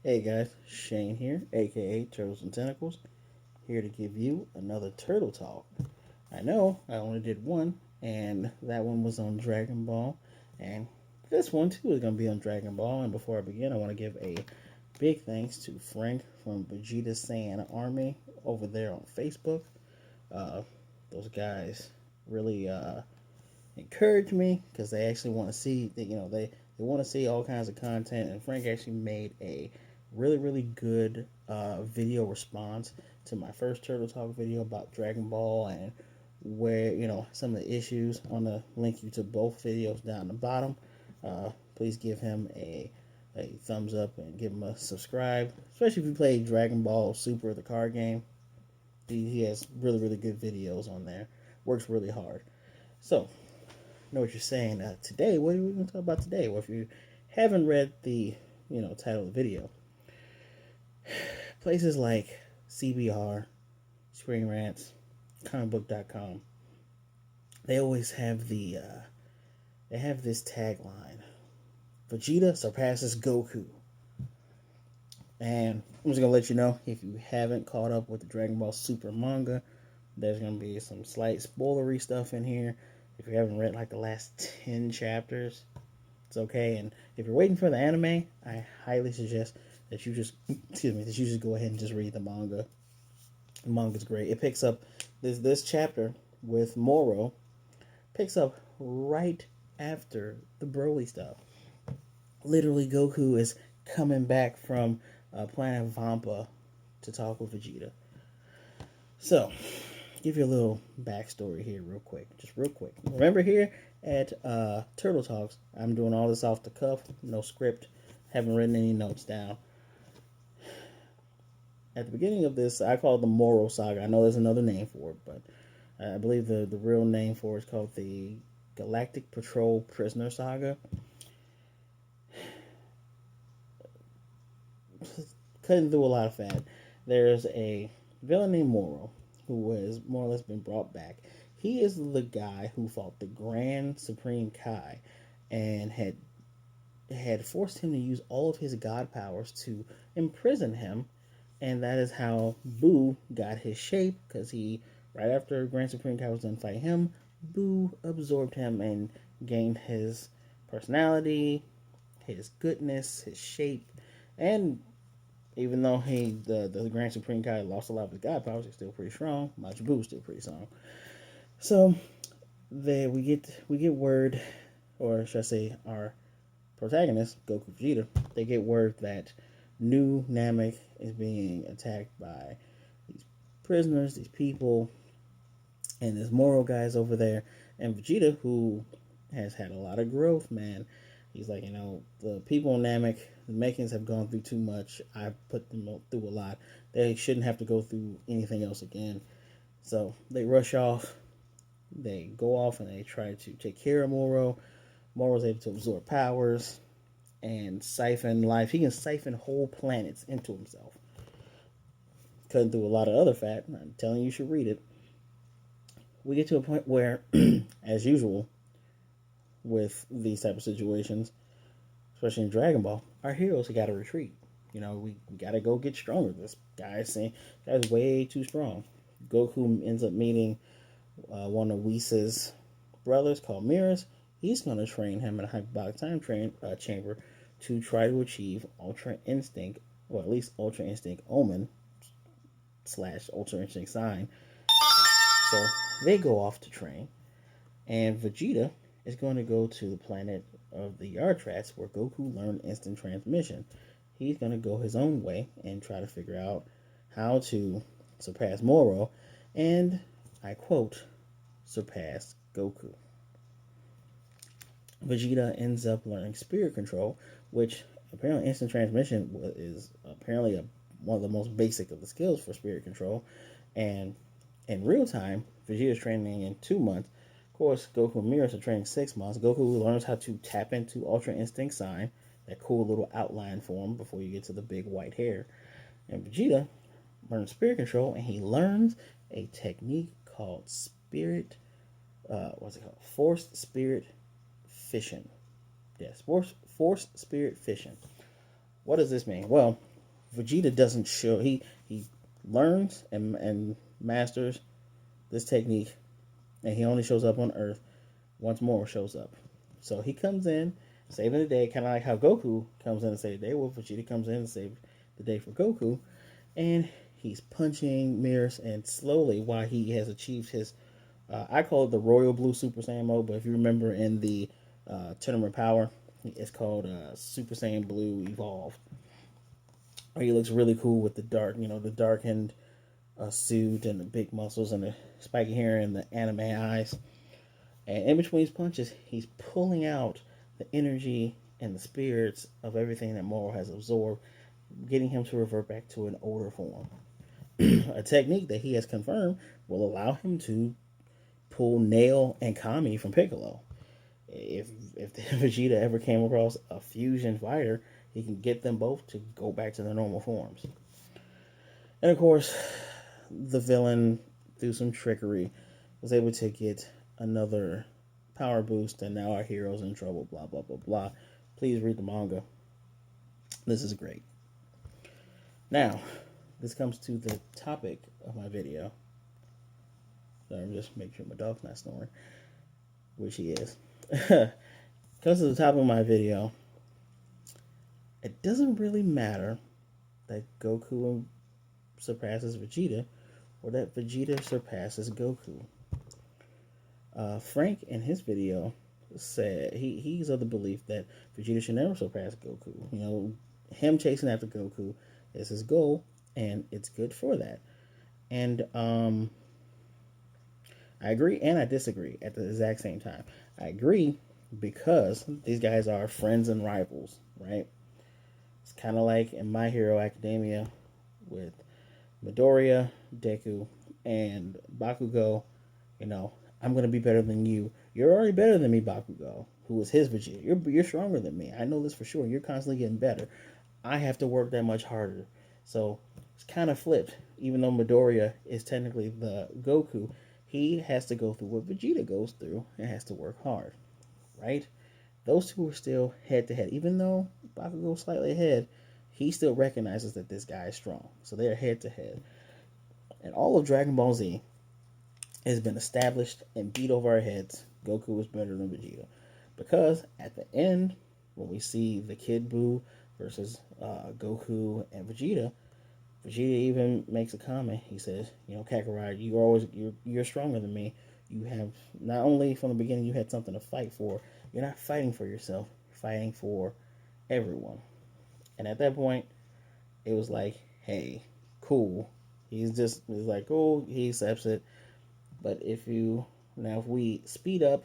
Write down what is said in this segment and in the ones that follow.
Hey guys, Shane here, aka Turtles and Tentacles, here to give you another Turtle Talk. I know I only did one, and that one was on Dragon Ball, and this one too is going to be on Dragon Ball. And before I begin, I want to give a big thanks to Frank from Vegeta Saiyan Army over there on Facebook. Uh, those guys really encourage me because they actually want to see that they want to see all kinds of content, and Frank actually made a really good video response to my first Turtle Talk video about Dragon Ball and where some of the issues. I want to link you to both videos down the bottom. Please give him a thumbs up and give him a subscribe, especially if you play Dragon Ball Super, the card game. He has really good videos on there. Works really hard. So know what you're saying. Today, what are we going to talk about today? Well, if you haven't read the title of the video, places like CBR, Screen Rants, comicbook.com, they always have they have this tagline: Vegeta surpasses Goku. And I'm just gonna let you know, if you haven't caught up with the Dragon Ball Super manga, there's gonna be some slight spoilery stuff in here. If you haven't read like the last 10 chapters, it's okay. And if you're waiting for the anime, I highly suggest that you just go ahead and just read the manga. The manga's great. It picks up this chapter with Moro picks up right after the Broly stuff. Literally, Goku is coming back from planet Vampa to talk with Vegeta. So, give you a little backstory here real quick. Remember, here at Turtle Talks, I'm doing all this off the cuff, no script, haven't written any notes down. At the beginning of this, I call it the Moro Saga. I know there's another name for it, but I believe the real name for it is called the Galactic Patrol Prisoner Saga. Cutting through a lot of fat, there's a villain named Moro who has more or less been brought back. He is the guy who fought the Grand Supreme Kai and had forced him to use all of his god powers to imprison him, and that is how Boo got his shape, because right after Grand Supreme Kai was done fighting him, Boo absorbed him and gained his personality, his goodness, his shape, and even though the Grand Supreme Kai lost a lot of his god powers, he's still pretty strong. Majin Buu is still pretty strong. So there we get word, or should I say, our protagonist, Goku Vegeta, they get word that New Namek is being attacked by these prisoners, these people, and there's Moro guys over there. And Vegeta, who has had a lot of growth, man, he's like, the people in Namek, the Mechans have gone through too much. I've put them through a lot. They shouldn't have to go through anything else again. So they rush off. They go off and they try to take care of Moro. Moro's able to absorb powers and siphon life. He can siphon whole planets into himself. Cutting through a lot of other fat. I'm telling you, you should read it. We get to a point where, as usual, with these type of situations, especially in Dragon Ball, our heroes got to retreat. We got to go get stronger. This guy's way too strong. Goku ends up meeting one of Whis' brothers called Mirrors. He's going to train him in a hyperbolic time chamber to try to achieve Ultra Instinct, or at least Ultra Instinct Omen / Ultra Instinct Sign. So they go off to train, and Vegeta is going to go to the planet of the Yardrats where Goku learned instant transmission. He's going to go his own way and try to figure out how to surpass Moro, and I quote, surpass Goku. Vegeta ends up learning spirit control, which apparently instant transmission is apparently one of the most basic of the skills for spirit control. And in real time, Vegeta's training in 2 months. Of course, Goku and Mirrors are training 6 months. Goku learns how to tap into Ultra Instinct Sign, that cool little outline form before you get to the big white hair. And Vegeta learns spirit control, and he learns a technique called Forced Spirit Fission. Yes, forced spirit fission. What does this mean? Well, Vegeta doesn't show. He learns and masters this technique, and he only shows up on Earth once Moro shows up. So he comes in, saving the day, kind of like how Goku comes in to save the day. Well, Vegeta comes in to save the day for Goku, and he's punching mirrors, and slowly, while he has achieved his, I call it the Royal Blue Super Saiyan mode, but if you remember in the Tournament Power, it's called Super Saiyan Blue Evolved. He looks really cool with the dark, the darkened suit and the big muscles and the spiky hair and the anime eyes. And in between his punches, he's pulling out the energy and the spirits of everything that Moro has absorbed, getting him to revert back to an older form. A technique that he has confirmed will allow him to pull Nail and Kami from Piccolo. If Vegeta ever came across a fusion fighter, he can get them both to go back to their normal forms. And of course, the villain, through some trickery, was able to get another power boost, and now our hero's in trouble, blah, blah, blah, blah. Please read the manga. This is great. Now, this comes to the topic of my video. So I'm just making sure my dog's not snoring, which he is. Comes to the topic of my video. It doesn't really matter that Goku surpasses Vegeta, or that Vegeta surpasses Goku. Frank, in his video, said he's of the belief that Vegeta should never surpass Goku. Him chasing after Goku is his goal, and it's good for that. And I agree and I disagree at the exact same time. I agree because these guys are friends and rivals, right? It's kind of like in My Hero Academia with Midoriya, Deku, and Bakugo. I'm going to be better than you. You're already better than me, Bakugo, who is his Vegeta. You're stronger than me. I know this for sure. You're constantly getting better. I have to work that much harder. So it's kind of flipped. Even though Midoriya is technically the Goku, he has to go through what Vegeta goes through and has to work hard, right? Those two are still head to head. Even though Bakugo's slightly ahead, he still recognizes that this guy is strong. So they're head to head. And all of DragonBallZ has been established and beat over our heads. Goku is better than Vegeta. Because at the end, when we see the Kid Buu versus Goku and Vegeta even makes a comment. He says, Kakarot, you're stronger than me. You have, not only from the beginning you had something to fight for, you're not fighting for yourself, you're fighting for everyone. And at that point, it was like, hey, cool. He's like, oh, he accepts it. But if we speed up,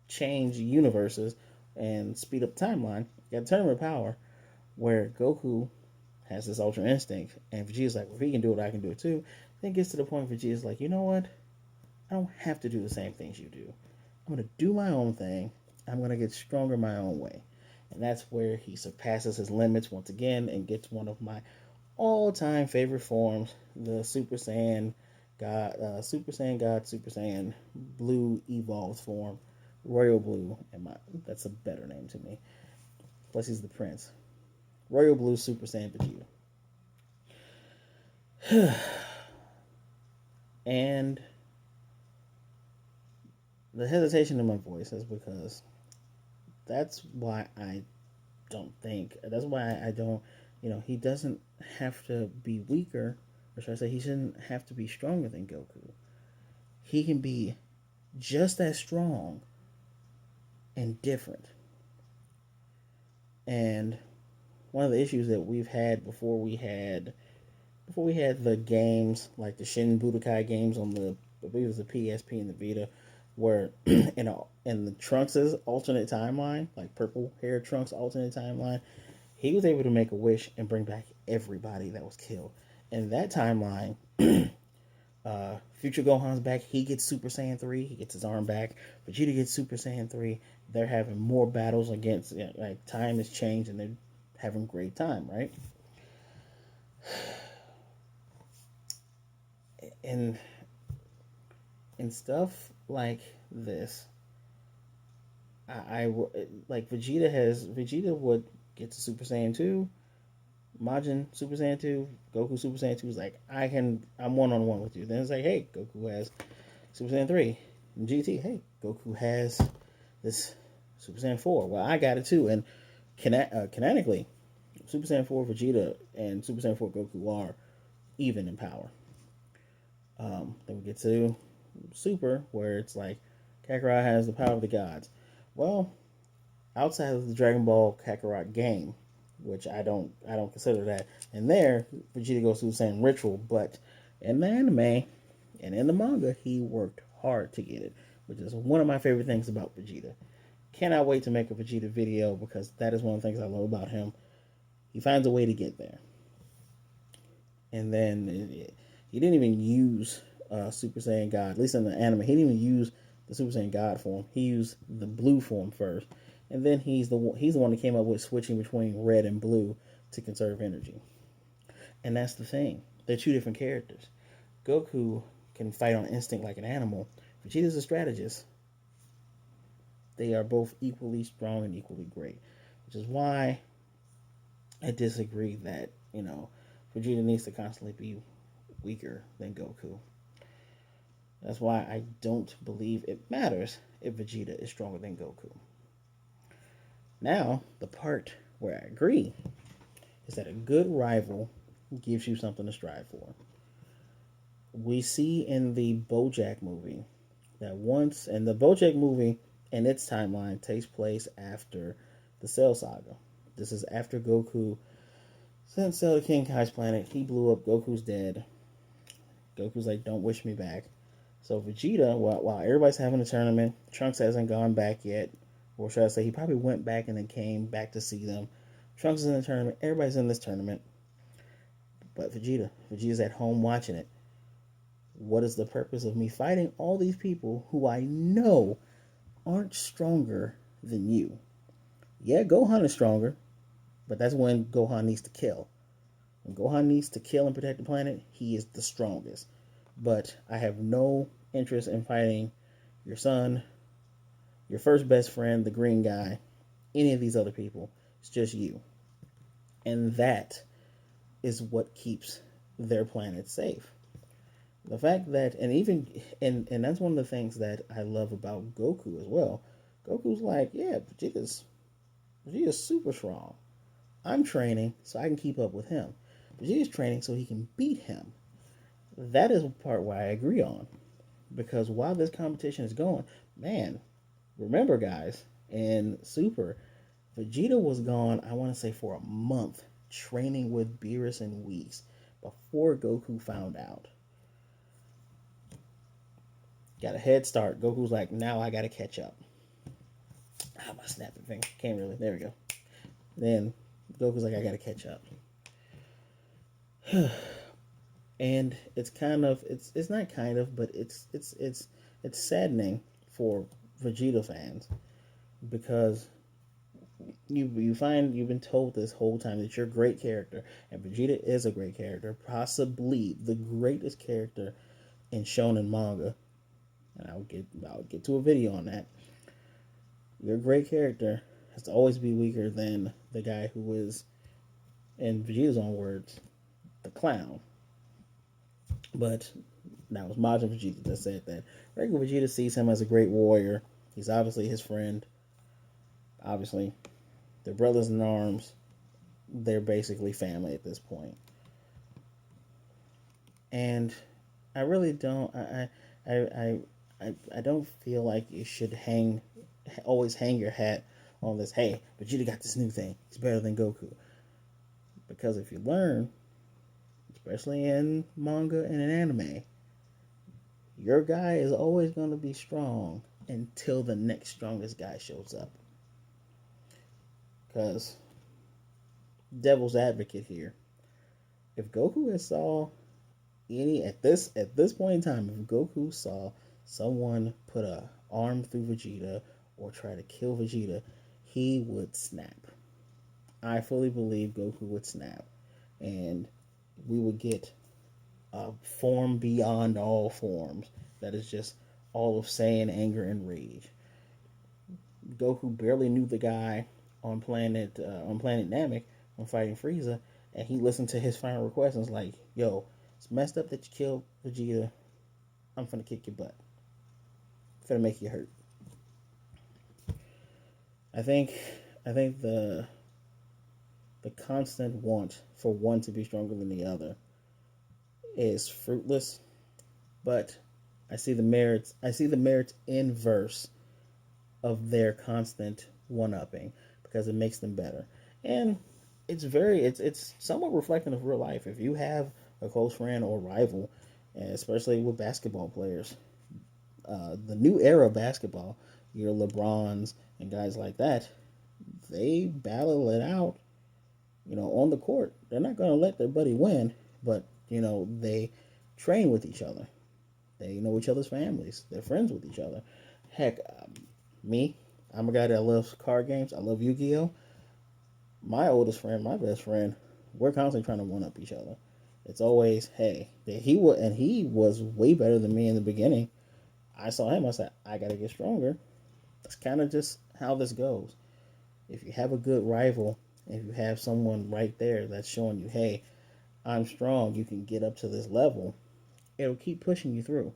change universes, and speed up timeline, you got Tournament Power, where Goku has this Ultra Instinct, and Vegeta's like, well, if he can do it, I can do it too. Then it gets to the point where Vegeta's like, you know what? I don't have to do the same things you do. I'm going to do my own thing. I'm going to get stronger my own way. And that's where he surpasses his limits once again and gets one of my all-time favorite forms, the Super Saiyan God, Super Saiyan Blue Evolved form, Royal Blue, and that's a better name to me. Plus he's the prince. Royal Blue Super Saiyan Vegeta. And the hesitation in my voice is because that's why I don't, he doesn't have to be weaker, or should I say, he shouldn't have to be stronger than Goku. He can be just as strong and different. And one of the issues that we've had before we had the games, like the Shin Budokai games on I believe it was the PSP and the Vita, where in the Trunks' alternate timeline, like purple hair Trunks' alternate timeline, he was able to make a wish and bring back everybody that was killed. In that timeline, Future Gohan's back. He gets Super Saiyan 3. He gets his arm back. Vegeta gets Super Saiyan 3. They're having more battles against, like, time has changed and they're having great time, right? And stuff like this, I like Vegeta would get to Super Saiyan 2. Majin Super Saiyan 2, Goku Super Saiyan 2 is like, I'm one on one with you. Then it's like, hey, Goku has Super Saiyan 3. And GT, hey, Goku has this Super Saiyan 4. Well, I got it too. And canonically, Super Saiyan 4 Vegeta and Super Saiyan 4 Goku are even in power. Then we get to Super, where it's like Kakarot has the power of the gods. Well, outside of the Dragon Ball Kakarot game, which I don't consider that. And there, Vegeta goes through the same ritual, but in the anime and in the manga, he worked hard to get it, which is one of my favorite things about Vegeta. Cannot wait to make a Vegeta video because that is one of the things I love about him. He finds a way to get there. And then he didn't even use Super Saiyan God, at least in the anime. He didn't even use the Super Saiyan God form. He used the blue form first, and then he's the one that came up with switching between red and blue to conserve energy. And that's the thing. They're two different characters. Goku can fight on instinct like an animal. Vegeta's a strategist. They are both equally strong and equally great, which is why I disagree that Vegeta needs to constantly be weaker than Goku. That's why I don't believe it matters if Vegeta is stronger than Goku. Now, the part where I agree is that a good rival gives you something to strive for. We see in the BoJack movie that and the BoJack movie and its timeline takes place after the Cell Saga. This is after Goku sent Cell to King Kai's planet. He blew up. Goku's dead. Goku's like, don't wish me back. So Vegeta, while everybody's having a tournament, Trunks hasn't gone back yet. Or should I say, he probably went back and then came back to see them. Trunks is in the tournament. Everybody's in this tournament. But Vegeta's at home watching it. What is the purpose of me fighting all these people who I know aren't stronger than you? Yeah, Gohan is stronger, but that's when Gohan needs to kill. When Gohan needs to kill and protect the planet, he is the strongest. But I have no interest in fighting your son, your first best friend, the green guy, any of these other people. It's just you. And that is what keeps their planet safe. The fact that, and that's one of the things that I love about Goku as well. Goku's like, yeah, Vegeta's super strong. I'm training so I can keep up with him. Vegeta's training so he can beat him. That is the part where I agree on. Because while this competition is going, man, remember guys, in Super, Vegeta was gone, I want to say for a month, training with Beerus and Whis before Goku found out. Got a head start. Goku's like, now I gotta catch up. My snapping finger. Can't really. There we go. Then Goku's like, I gotta catch up. And it's not kind of, but it's saddening for Vegeta fans because you find you've been told this whole time that you're a great character, and Vegeta is a great character, possibly the greatest character in shonen manga. And I'll get to a video on that. Your great character has to always be weaker than the guy who was, in Vegeta's own words, the clown. But that was Majin Vegeta that said that. Regular Vegeta sees him as a great warrior. He's obviously his friend. Obviously, they're brothers in arms. They're basically family at this point. And I really don't. I don't feel like you should always hang your hat on this. Hey, Vegeta got this new thing. He's better than Goku. Because if you learn, especially in manga and in anime, your guy is always going to be strong until the next strongest guy shows up. Because, devil's advocate here, if Goku saw at this point in time, if Goku saw someone put a arm through Vegeta or try to kill Vegeta, he would snap. I fully believe Goku would snap, and we would get a form beyond all forms that is just all of Saiyan anger and rage. Goku barely knew the guy on planet Namek when fighting Frieza, and he listened to his final request and was like, "Yo, it's messed up that you killed Vegeta. I'm finna kick your butt. Finna make you hurt." I think I think the constant want for one to be stronger than the other is fruitless, but I see the merits inverse of their constant one upping because it makes them better. And it's somewhat reflective of real life. If you have a close friend or rival, and especially with basketball players, the new era of basketball, your LeBrons and guys like that, they battle it out, on the court. They're not going to let their buddy win, but they train with each other. They know each other's families. They're friends with each other. Heck, me, I'm a guy that loves card games. I love Yu-Gi-Oh. My oldest friend, my best friend, we're constantly trying to one up each other. It's always, hey, he was way better than me in the beginning. I saw him. I said, I gotta get stronger. That's kind of just how this goes. If you have a good rival, if you have someone right there that's showing you, hey, I'm strong, you can get up to this level, it'll keep pushing you through.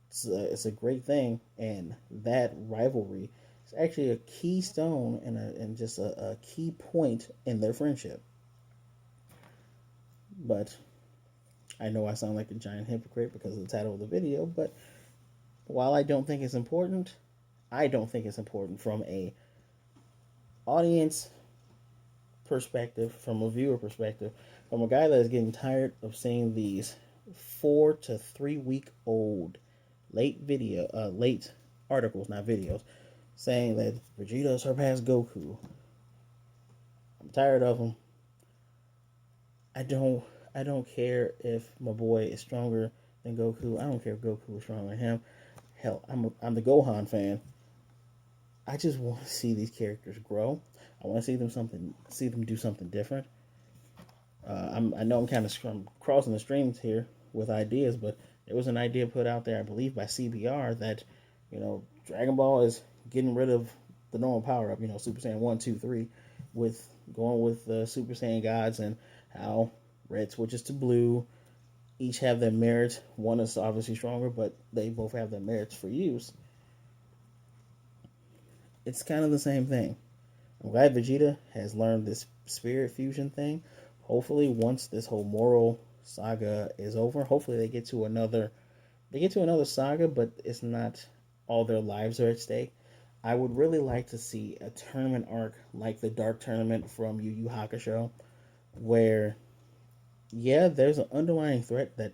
It's a great thing, and that rivalry is actually a keystone and just a key point in their friendship. But I know I sound like a giant hypocrite because of the title of the video, but while I don't think it's important, I don't think it's important from a audience perspective, from a viewer perspective, from a guy that is getting tired of seeing these 4 to 3 week old late articles, not videos, saying that Vegeta surpassed Goku. I'm tired of them. I don't care if my boy is stronger than Goku. I don't care if Goku is stronger than him. Hell, I'm the Gohan fan. I just want to see these characters grow. I want to see them do something different. I know I'm kind of crossing the streams here with ideas, but there was an idea put out there, I believe, by CBR that Dragon Ball is getting rid of the normal power up, Super Saiyan 1, 2, 3, with going with the Super Saiyan gods and how red switches to blue. Each have their merits. One is obviously stronger, but they both have their merits for use. It's kind of the same thing. I'm glad Vegeta has learned this spirit fusion thing. Hopefully, once this whole moral saga is over, hopefully they get to another saga, but it's not all their lives are at stake. I would really like to see a tournament arc like the Dark Tournament from Yu Yu Hakusho, where there's an underlying threat that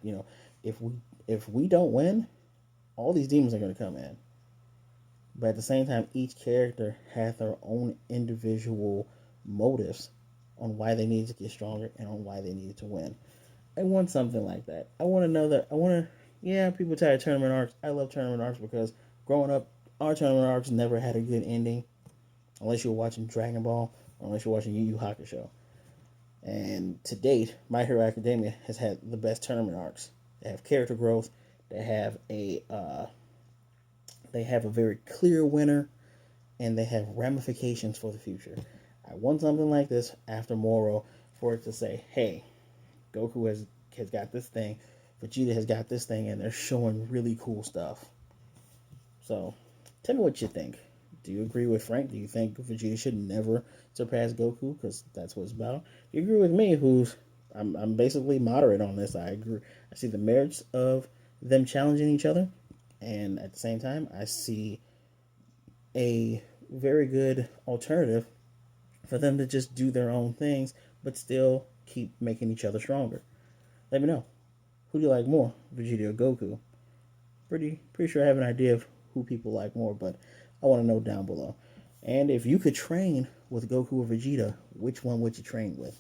if we don't win, all these demons are going to come in. But at the same time, each character has their own individual motives on why they need to get stronger and on why they needed to win. I want something like that. I want to know that. People tired of tournament arcs. I love tournament arcs because growing up, our tournament arcs never had a good ending unless you were watching Dragon Ball or unless you're watching Yu Yu Hakusho. And to date, My Hero Academia has had the best tournament arcs. They have character growth. They have a very clear winner, and they have ramifications for the future. I want something like this after Moro for it to say, hey, Goku has got this thing, Vegeta has got this thing, and they're showing really cool stuff. So, tell me what you think. Do you agree with Frank? Do you think Vegeta should never surpass Goku? Because that's what it's about. Do you agree with me, I'm basically moderate on this. I agree. I see the merits of them challenging each other, and at the same time, I see a very good alternative for them to just do their own things, but still keep making each other stronger. Let me know. Who do you like more, Vegeta or Goku? Pretty sure I have an idea of who people like more, but I want to know down below. And if you could train with Goku or Vegeta, which one would you train with?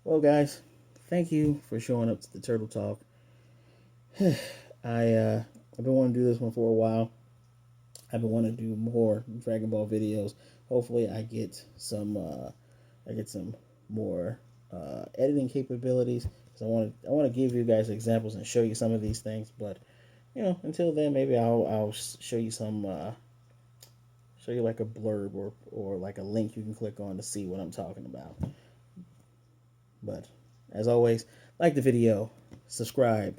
Well, guys, thank you for showing up to the Turtle Talk. I've been wanting to do this one for a while. I've been wanting to do more Dragon Ball videos. Hopefully, I get some more editing capabilities. Because I want to give you guys examples and show you some of these things. But until then, maybe I'll show you show you like a blurb or like a link you can click on to see what I'm talking about. But as always, like the video, subscribe,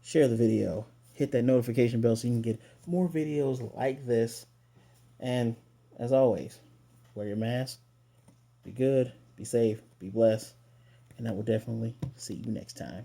share the video, hit that notification bell so you can get more videos like this. And as always, wear your mask, be good, be safe, be blessed, and I will definitely see you next time.